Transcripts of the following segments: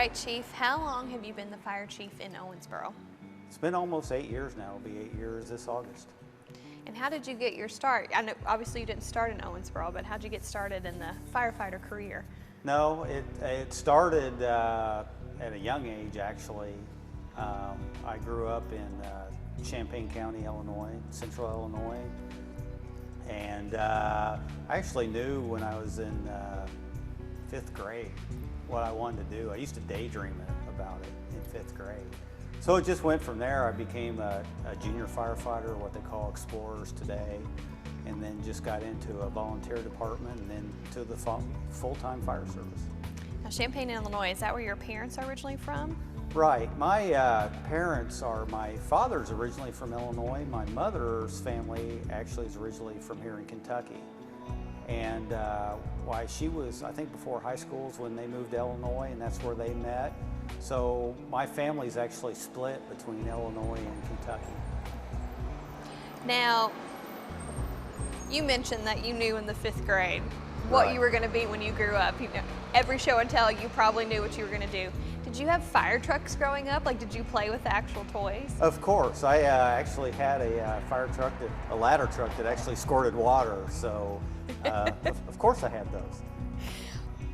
right, Chief, how long have you been the fire chief in Owensboro? It's been almost 8 years now. It'll be 8 years this August. And how did you get your start? I know obviously you didn't start in Owensboro, but how did you get started in the firefighter career? No, it started at a young age, actually. I grew up in Champaign County, Illinois, central Illinois. And I actually knew when I was in 5th grade what I wanted to do. I used to daydream about it in 5th grade. So it just went from there. I became a junior firefighter, what they call explorers today, and then just got into a volunteer department and then to the full-time fire service. Now, Champaign, Illinois, is that where your parents are originally from? Right. My parents are, my father's originally from Illinois. My mother's family actually is originally from here in Kentucky. And why she was, I think before high school is when they moved to Illinois, and that's where they met. So my family's actually split between Illinois and Kentucky. Now, you mentioned that you knew in the 5th grade what Right. you were going to be when you grew up. You know, every show and tell, you probably knew what you were going to do. Did you have fire trucks growing up? Like, did you play with the actual toys? Of course. I actually had a fire truck, a ladder truck that actually squirted water. So of course I had those.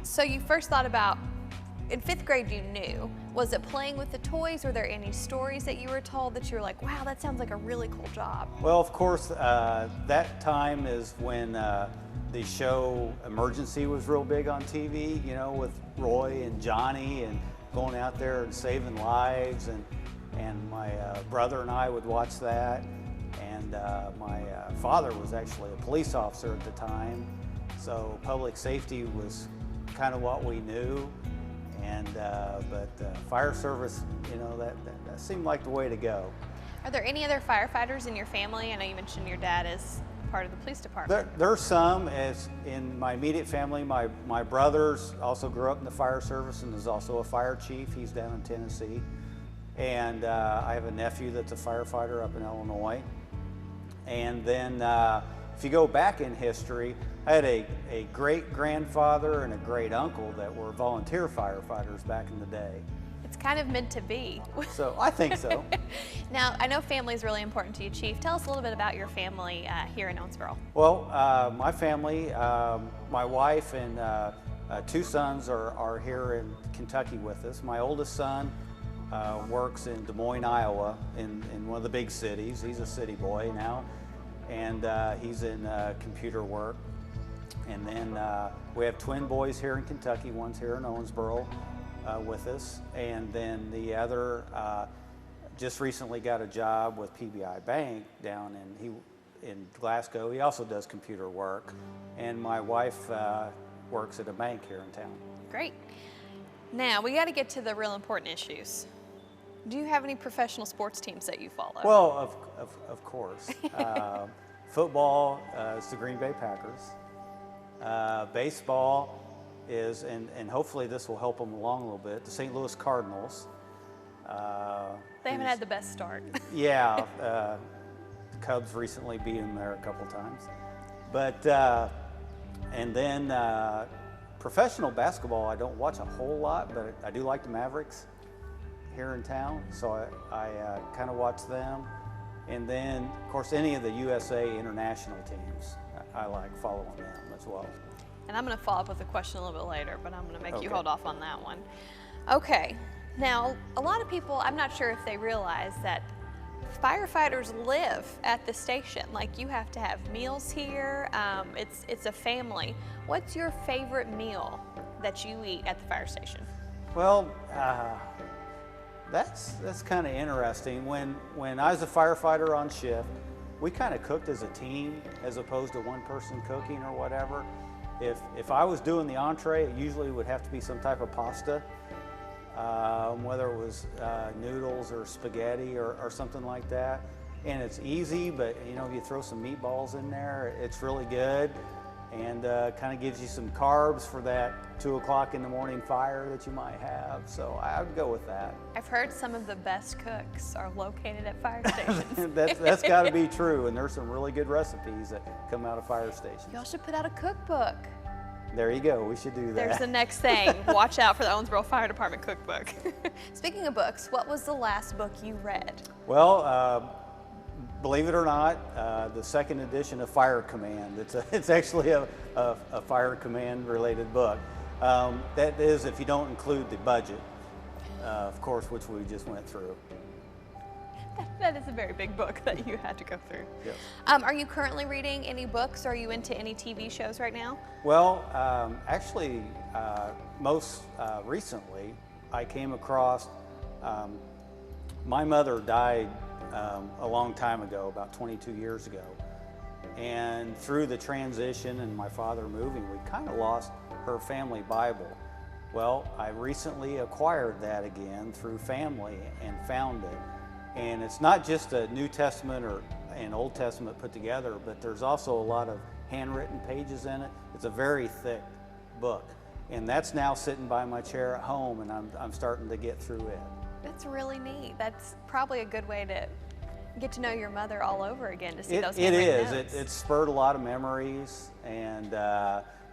So you first thought about, in 5th grade you knew. Was it playing with the toys? Were there any stories that you were told that you were like, wow, that sounds like a really cool job? Well, of course, that time is when the show Emergency was real big on TV, you know, with Roy and Johnny and going out there and saving lives. And my brother and I would watch that. And my father was actually a police officer at the time. So public safety was kind of what we knew. And but fire service, you know, that seemed like the way to go. Are there any other firefighters in your family? I know you mentioned your dad is part of the police department. There's some. As in my immediate family, my brothers also grew up in the fire service and is also a fire chief. He's down in Tennessee. And I have a nephew that's a firefighter up in Illinois. And then if you go back in history, I had a great-grandfather and a great-uncle that were volunteer firefighters back in the day. It's kind of meant to be. So I think so. Now, I know family is really important to you, Chief. Tell us a little bit about your family here in Owensboro. Well, my family, my wife and 2 sons are here in Kentucky with us. My oldest son works in Des Moines, Iowa, in one of the big cities. He's a city boy now, and he's in computer work. And then we have twin boys here in Kentucky. One's here in Owensboro with us, and then the other just recently got a job with PBI Bank down in Glasgow. He also does computer work, and my wife works at a bank here in town. Great. Now, we got to get to the real important issues. Do you have any professional sports teams that you follow? Well, of course. Football is the Green Bay Packers. Baseball is, and hopefully this will help them along a little bit, the St. Louis Cardinals. They haven't had the best start. Yeah, the Cubs recently beat them there a couple times. But, and then professional basketball, I don't watch a whole lot, but I do like the Mavericks here in town, so I kind of watch them. And then, of course, any of the USA international teams, I like following them as well. And I'm going to follow up with a question a little bit later, but I'm going to make you Okay. hold off on that one. Okay. Now, a lot of people, I'm not sure if they realize that firefighters live at the station. Like, you have to have meals here. It's a family. What's your favorite meal that you eat at the fire station? Well, that's kind of interesting. When I was a firefighter on shift, we kind of cooked as a team as opposed to one person cooking or whatever. If I was doing the entree, it usually would have to be some type of pasta, whether it was noodles or spaghetti or something like that. And it's easy, but you know, if you throw some meatballs in there, it's really good. And kind of gives you some carbs for that 2 o'clock in the morning fire that you might have. So I would go with that. I've heard some of the best cooks are located at fire stations. That's got to be true, and there's some really good recipes that come out of fire stations. Y'all should put out a cookbook. There you go. We should do that. There's the next thing. Watch out for the Owensboro Fire Department cookbook. Speaking of books, what was the last book you read? Well, believe it or not, the second edition of Fire Command. It's actually a Fire Command related book. That is, if you don't include the budget, of course, which we just went through. That is a very big book that you had to go through. Yes. Are you currently reading any books? Are you into any TV shows right now? Well, actually, most recently, I came across, my mother died a long time ago, about 22 years ago. And through the transition and my father moving, we kind of lost her family Bible. Well, I recently acquired that again through family and found it. And it's not just a New Testament or an Old Testament put together, but there's also a lot of handwritten pages in it. It's a very thick book. And that's now sitting by my chair at home, and I'm starting to get through it. That's really neat. That's probably a good way to get to know your mother all over again, to see those handwritten notes. It spurred a lot of memories, and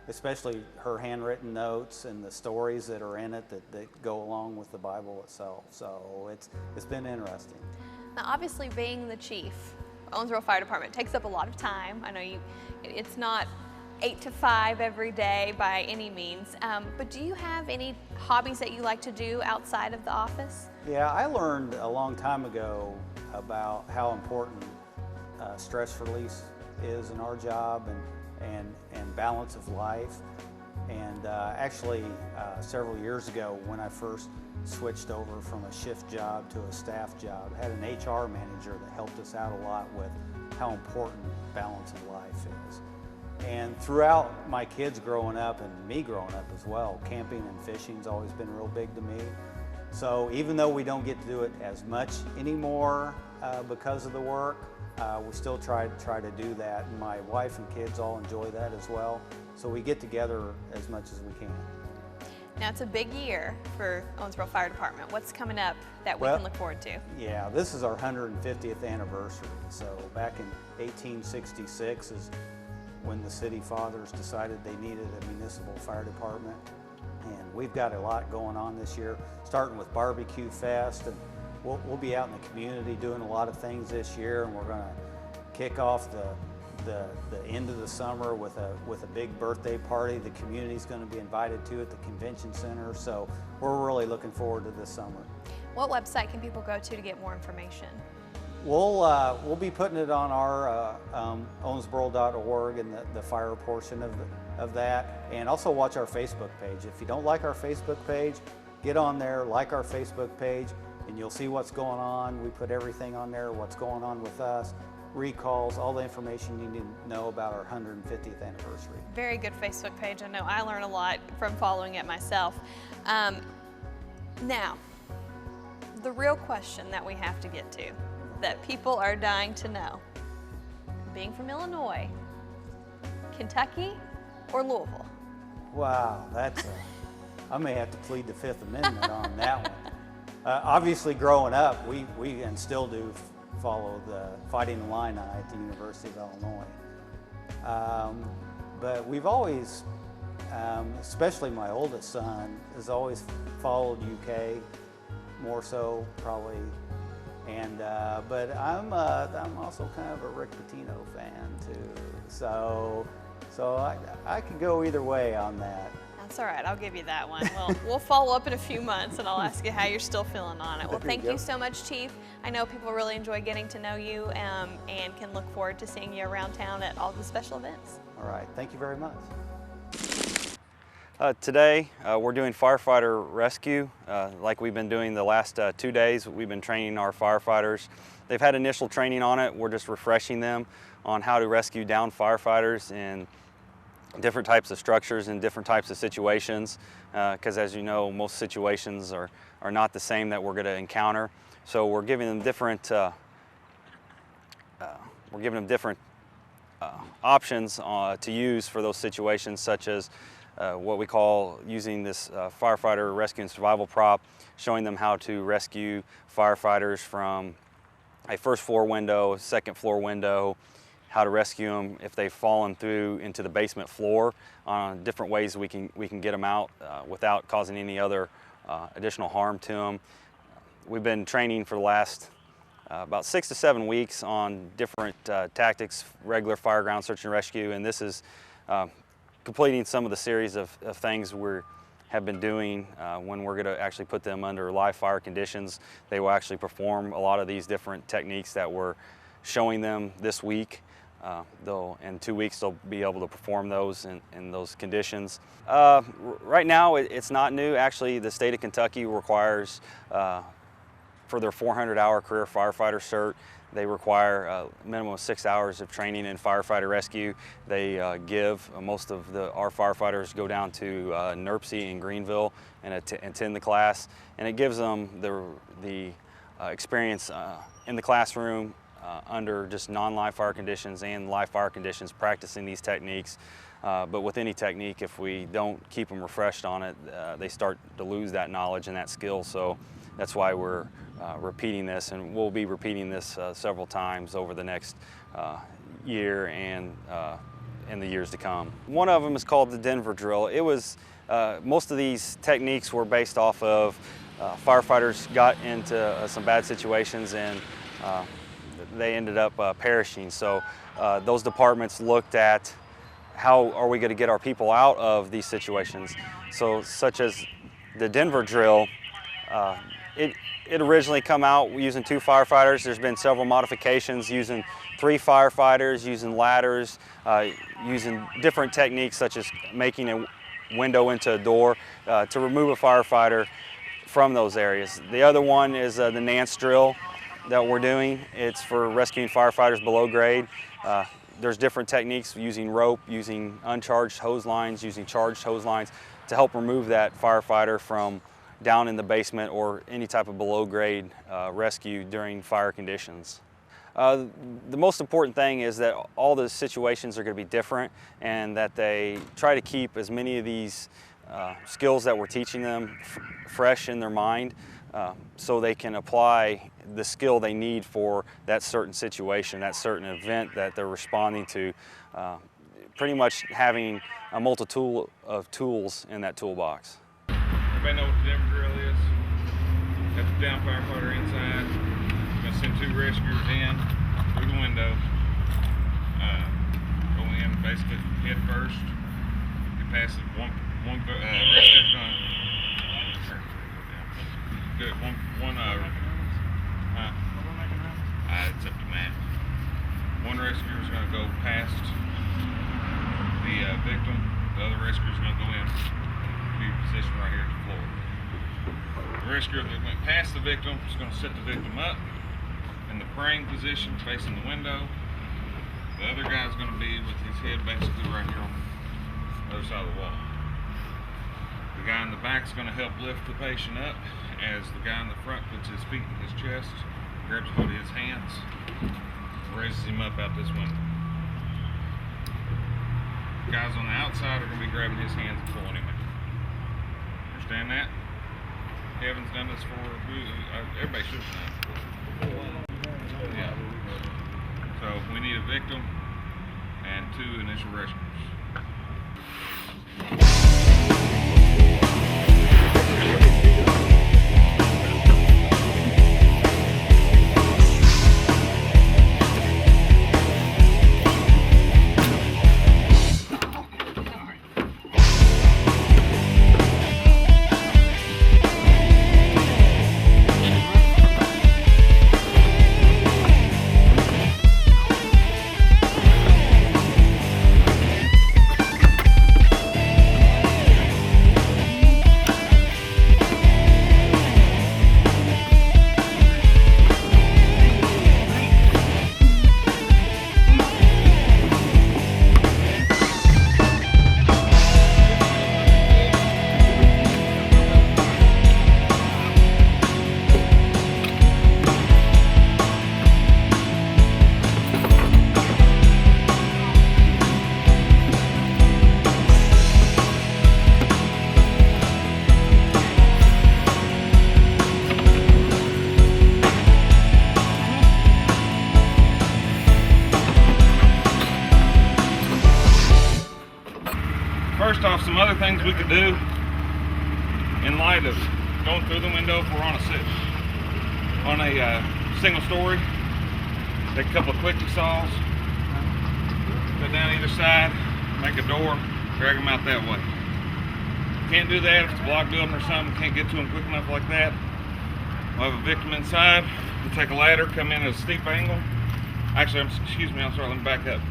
especially her handwritten notes and the stories that are in it that go along with the Bible itself. So it's been interesting. Now, obviously, being the chief, Owensboro Fire Department takes up a lot of time. I know it's not 8 to 5 every day by any means, but do you have any hobbies that you like to do outside of the office? Yeah, I learned a long time ago about how important stress release is in our job and balance of life. And actually, several years ago, when I first switched over from a shift job to a staff job, I had an HR manager that helped us out a lot with how important balance of life is. And throughout my kids growing up and me growing up as well, camping and fishing's always been real big to me. So even though we don't get to do it as much anymore because of the work, we still try to do that. And my wife and kids all enjoy that as well. So we get together as much as we can. Now, it's a big year for Owensboro Fire Department. What's coming up that we can look forward to? Yeah, this is our 150th anniversary. So back in 1866 is when the city fathers decided they needed a municipal fire department. And we've got a lot going on this year, starting with Barbecue Fest. And we'll be out in the community doing a lot of things this year, and we're going to kick off the end of the summer with a big birthday party. The community's going to be invited to at the convention center, so we're really looking forward to this summer. What website can people go to get more information? We'll be putting it on our Owensboro.org and the fire portion of that, and also watch our Facebook page. If you don't like our Facebook page, get on there, like our Facebook page, and you'll see what's going on. We put everything on there, what's going on with us, recalls, all the information you need to know about our 150th anniversary. Very good Facebook page. I know I learn a lot from following it myself. Now, the real question that we have to get to, that people are dying to know, being from Illinois, Kentucky or Louisville? Wow, I may have to plead the Fifth Amendment on that one. Obviously, growing up, we and still do follow the Fighting Illini at the University of Illinois. But we've always, especially my oldest son, has always followed UK, more so probably. And but I'm also kind of a Rick Pitino fan too. So I can go either way on that. That's all right, I'll give you that one. We'll follow up in a few months and I'll ask you how you're still feeling on it. Well, thank you so much, Chief. I know people really enjoy getting to know you and can look forward to seeing you around town at all the special events. All right, thank you very much. Today, we're doing firefighter rescue. Like we've been doing the last 2 days, we've been training our firefighters. They've had initial training on it. We're just refreshing them on how to rescue downed firefighters in different types of structures and different types of situations, because as you know, most situations are not the same that we're going to encounter. So we're giving them different options to use for those situations, such as what we call using this firefighter rescue and survival prop, showing them how to rescue firefighters from a first floor window, second floor window, how to rescue them if they've fallen through into the basement floor, different ways we can get them out without causing any other additional harm to them. We've been training for the last about 6 to 7 weeks on different tactics, regular fire ground search and rescue, and this is completing some of the series of things we have been doing when we're going to actually put them under live fire conditions. They will actually perform a lot of these different techniques that we're showing them this week. Though in 2 weeks they'll be able to perform those in those conditions. Right now it's not new. Actually, the state of Kentucky requires for their 400-hour career firefighter cert, they require a minimum of 6 hours of training in firefighter rescue. They give most of our firefighters go down to NERPC in Greenville and attend the class, and it gives them the experience in the classroom under just non-live fire conditions and live fire conditions, practicing these techniques. But with any technique, if we don't keep them refreshed on it, they start to lose that knowledge and that skill. So that's why we're repeating this, and we'll be repeating this several times over the next year and in the years to come. One of them is called the Denver drill. It was, most of these techniques were based off of firefighters got into some bad situations and they ended up perishing. So those departments looked at how are we going to get our people out of these situations. So such as the Denver drill, it originally come out using 2 firefighters. There's been several modifications using 3 firefighters, using ladders, using different techniques such as making a window into a door to remove a firefighter from those areas. The other one is the Nance drill that we're doing. It's for rescuing firefighters below grade. There's different techniques using rope, using uncharged hose lines, using charged hose lines to help remove that firefighter from down in the basement or any type of below grade rescue during fire conditions. The most important thing is that all the situations are going to be different, and that they try to keep as many of these skills that we're teaching them fresh in their mind, so they can apply the skill they need for that certain situation, that certain event that they're responding to. Pretty much having a multitude of tools in that toolbox. Everybody know what the Denver drill is? Got the down firefighter inside. Gonna send 2 rescuers in through the window. Go in, basically head first. Get past it. One rescuer's gonna. Good. It's up to Matt. One rescuer's gonna go past the victim. The other rescuer's gonna go in. Be positioned right here at the floor. The rescuer that went past the victim is going to set the victim up in the praying position facing the window. The other guy's going to be with his head basically right here on the other side of the wall. The guy in the back is going to help lift the patient up as the guy in the front puts his feet in his chest, grabs hold of his hands, raises him up out this window. The guys on the outside are going to be grabbing his hands and pulling him in. Understand that? Kevin's done this for, everybody should have done it. Yeah. So we need a victim and 2 initial rescuers. to do in light of going through the window if we're on a single story. Take a couple of quickie saws, go down either side, make a door, drag them out that way. Can't do that if it's a block building or something, can't get to them quick enough like that. We'll have a victim inside, we'll take a ladder, come in at a steep angle. Actually, excuse me, I'm sorry, let me back up.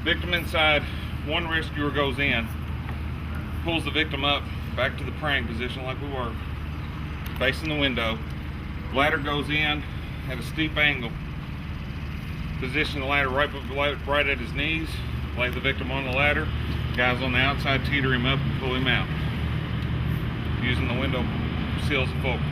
Victim inside, one rescuer goes in, pulls the victim up back to the praying position like we were, facing the window. Ladder goes in at a steep angle. Position the ladder right at his knees, lay the victim on the ladder. Guys on the outside teeter him up and pull him out, using the window sills of fulcrum.